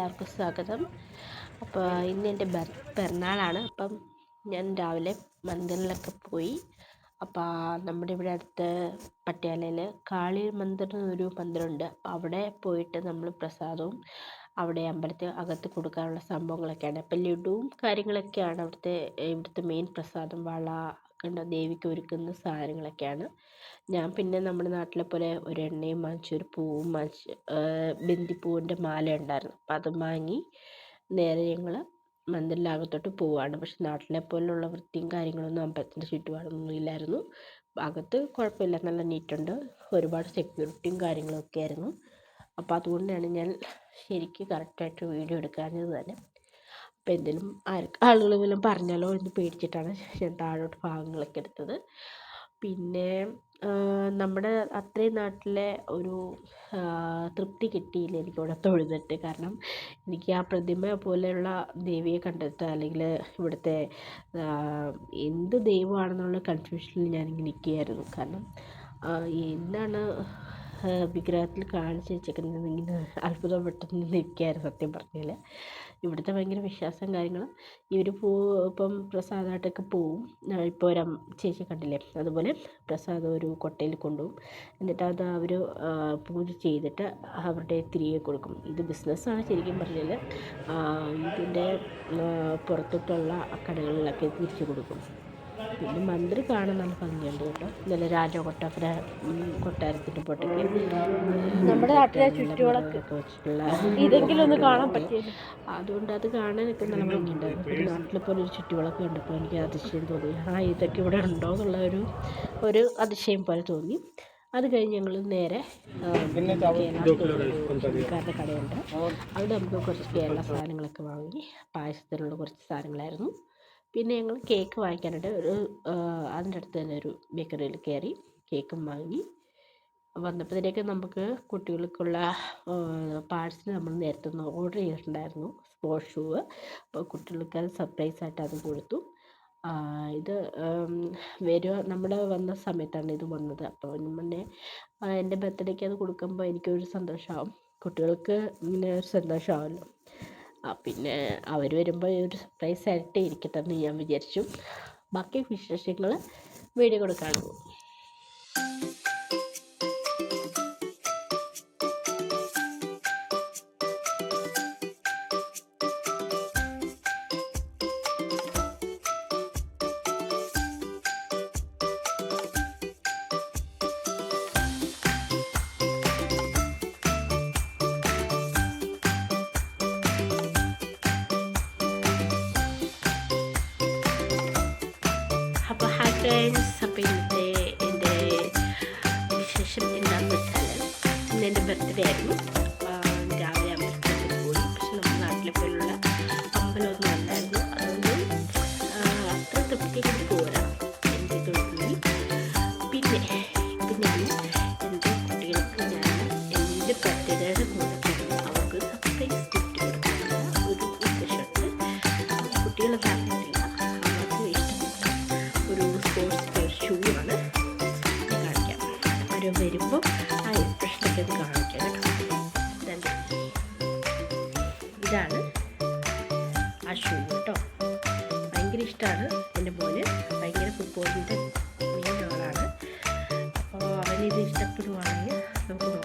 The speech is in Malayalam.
എല്ലാവർക്കും സ്വാഗതം. അപ്പോൾ ഇന്ന് എൻ്റെ പിറന്നാളാണ്. അപ്പം ഞാൻ രാവിലെ മന്ദിറിലൊക്കെ പോയി. അപ്പോൾ നമ്മുടെ ഇവിടെ അടുത്ത് പട്യാലയിൽ കാളി മന്ദിർ എന്നൊരു മന്ദിരമുണ്ട്. അപ്പോൾ അവിടെ പോയിട്ട് നമ്മൾ പ്രസാദവും അവിടെ അമ്പലത്തിൽ അകത്ത് കൊടുക്കാനുള്ള സംഭവങ്ങളൊക്കെയാണ്. അപ്പം ലഡുവും കാര്യങ്ങളൊക്കെയാണ് ഇവിടുത്തെ മെയിൻ പ്രസാദം. വള കണ്ട ദേവിക്ക് ഒരുക്കുന്ന സാധനങ്ങളൊക്കെയാണ്. ഞാൻ പിന്നെ നമ്മുടെ നാട്ടിലെ പോലെ ഒരു എണ്ണയും വാങ്ങിച്ചു, ഒരു പൂവും വാങ്ങിച്ച്, ബന്ദിപ്പൂവിൻ്റെ മാല ഉണ്ടായിരുന്നു. അപ്പം അത് വാങ്ങി നേരെ ഞങ്ങൾ മന്ദിറിനകത്തോട്ട് പോവുകയാണ്. പക്ഷെ നാട്ടിലെ പോലുള്ള വൃത്തിയും കാര്യങ്ങളൊന്നും അമ്പലത്തിൻ്റെ ചുറ്റുപാടൊന്നും ഇല്ലായിരുന്നു. അകത്ത് കുഴപ്പമില്ല, നല്ല നീറ്റുണ്ട്, ഒരുപാട് സെക്യൂരിറ്റിയും കാര്യങ്ങളൊക്കെ ആയിരുന്നു. അപ്പോൾ അതുകൊണ്ടാണ് ഞാൻ ശരിക്കും കറക്റ്റായിട്ട് വീഡിയോ എടുക്കാഞ്ഞത് തന്നെ. അപ്പോൾ എന്തെങ്കിലും ആളുകൾ വല്ലതും പറഞ്ഞാലോ എന്ന് പേടിച്ചിട്ടാണ് ഞാൻ താഴോട്ട് ഭാഗങ്ങളൊക്കെ എടുത്തത്. പിന്നെ നമ്മുടെ അത്രയും നാട്ടിലെ ഒരു തൃപ്തി കിട്ടിയില്ല എനിക്കിവിടെ തൊഴുതിട്ട്. കാരണം എനിക്ക് ആ പ്രതിമ പോലെയുള്ള ദേവിയെ കണ്ടിട്ട്, അല്ലെങ്കിൽ ഇവിടുത്തെ എന്ത് ദൈവമാണെന്നുള്ള കൺഫ്യൂഷനിൽ ഞാനിങ്ങനെ നിൽക്കുകയായിരുന്നു. കാരണം എന്താണ് വിഗ്രഹത്തിൽ കാണിച്ച് വെച്ചേക്കുന്നത് ഇങ്ങനെ അത്ഭുതപ്പെട്ടു നിൽക്കുകയായിരുന്നു സത്യം പറഞ്ഞാൽ. ഇവിടുത്തെ ഭയങ്കര വിശ്വാസം കാര്യങ്ങൾ. ഇവർ ഇപ്പം പ്രസാദമായിട്ടൊക്കെ പോവും. ഇപ്പോൾ ഒരു ചേച്ചി കണ്ടില്ലേ, അതുപോലെ പ്രസാദം ഒരു കൊട്ടയിൽ കൊണ്ടുപോകും. എന്നിട്ട് അത് അവർ പൂജ ചെയ്തിട്ട് അവരുടെ തിരികെ കൊടുക്കും. ഇത് ബിസിനസ്സാണ് ശരിക്കും പറഞ്ഞാൽ. ഇതിൻ്റെ പുറത്തോട്ടുള്ള കടകളിലൊക്കെ തിരിച്ചു കൊടുക്കും. പിന്നെ മന്ദിരം കാണാൻ നല്ല ഭംഗിയുണ്ട് കേട്ടോ. നല്ല കൊട്ടാരത്തിൻ്റെ പൊട്ടൊക്കെ നമ്മുടെ നാട്ടിലെ ചുറ്റുകളൊക്കെ വെച്ചിട്ടുള്ള ഇതെങ്കിലും ഒന്ന് കാണാൻ പറ്റിയത്. അതുകൊണ്ട് അത് കാണാനൊക്കെ നല്ല ഭംഗിയുണ്ടായിരുന്നു. പിന്നെ നാട്ടിലെ പോലെ ഒരു ചുറ്റുവിളക്ക് കണ്ടപ്പോൾ എനിക്ക് അതിശയം തോന്നി. ഇതൊക്കെ ഇവിടെ ഉണ്ടോ എന്നുള്ള ഒരു അതിശയം പോലെ തോന്നി. അത് കഴിഞ്ഞ് ഞങ്ങൾ നേരെ കേരളക്കാരുടെ കടയുണ്ട്, അവിടെ നമുക്ക് കുറച്ച് കേരള സാധനങ്ങളൊക്കെ വാങ്ങി. പായസത്തിനുള്ള കുറച്ച് സാധനങ്ങളായിരുന്നു. പിന്നെ ഞങ്ങൾ കേക്ക് വാങ്ങിക്കാനായിട്ട് അതിൻ്റെ അടുത്ത് തന്നെ ഒരു ബേക്കറിയിൽ കയറി കേക്കും വാങ്ങി. വന്നപ്പോഴത്തേക്ക് നമുക്ക് കുട്ടികൾക്കുള്ള പാഴ്സൽ നമ്മൾ നേരത്തെ ഒന്ന് ഓർഡർ ചെയ്തിട്ടുണ്ടായിരുന്നു, സ്പോർട്സ് ഷൂ. അപ്പോൾ കുട്ടികൾക്ക് അത് സർപ്രൈസായിട്ട് അത് കൊടുത്തു. ഇത് നമ്മുടെ വന്ന സമയത്താണ് ഇത് വന്നത്. അപ്പോൾ മുന്നേ എൻ്റെ ബർത്ത്ഡേക്ക് അത് കൊടുക്കുമ്പോൾ എനിക്കൊരു സന്തോഷമാവും, കുട്ടികൾക്ക് ഇങ്ങനെ ഒരു സന്തോഷമാവുമല്ലോ. പിന്നെ അവർ വരുമ്പോൾ ഒരു സർപ്രൈസായിട്ട് ഇരിക്കട്ടെ എന്ന് ഞാൻ വിചാരിച്ചു. ബാക്കി വിശേഷങ്ങൾ വീഡിയോ കൊടുക്കാണ്. ഫ്രണ്ട്സ്, അപ്പോൾ ഇന്നത്തെ എൻ്റെ വിശേഷം എന്താണെന്ന് വെച്ചാൽ ഇന്ന് എൻ്റെ ബർത്ത്ഡേ ആയിരുന്നു. രാവിലെ അമ്പലത്തിൽ പോയി. പക്ഷെ നമ്മുടെ നാട്ടിലെ പോലുള്ള അമ്പലമൊന്നും അല്ലായിരുന്നു. അതുകൊണ്ട് അത്ര തൃപ്തിയായിട്ട് പോരാ എനിക്ക് തോന്നി. പിന്നെ എൻ്റെ കുട്ടികൾക്ക് ഞാൻ എൻ്റെ ബർത്ത്ഡേയുടെ കൂടെ അവർക്ക് സർപ്രൈസ് ഗിഫ്റ്റ് കൊടുക്കാനുള്ള ഒരു ഉദ്ദേശമുണ്ട്. കുട്ടികളെ പറഞ്ഞിട്ടില്ല, ഷൂ ആണ് കാണിക്കാം. അവർ വരുമ്പോൾ ആ എക്സ്പ്രഷനൊക്കെ അത് കാണിക്കാം കേട്ടോ. ഇതാണ് ആ ഷൂ കേട്ടോ. ഭയങ്കര ഇഷ്ടമാണ് എൻ്റെ മോന്, ഭയങ്കര ഫുട്ബോളിൻ്റെ മെയിൻ ആളാണ്. അപ്പോൾ അവനിത് ഇഷ്ടപ്പെടുവാണെങ്കിൽ നമുക്ക്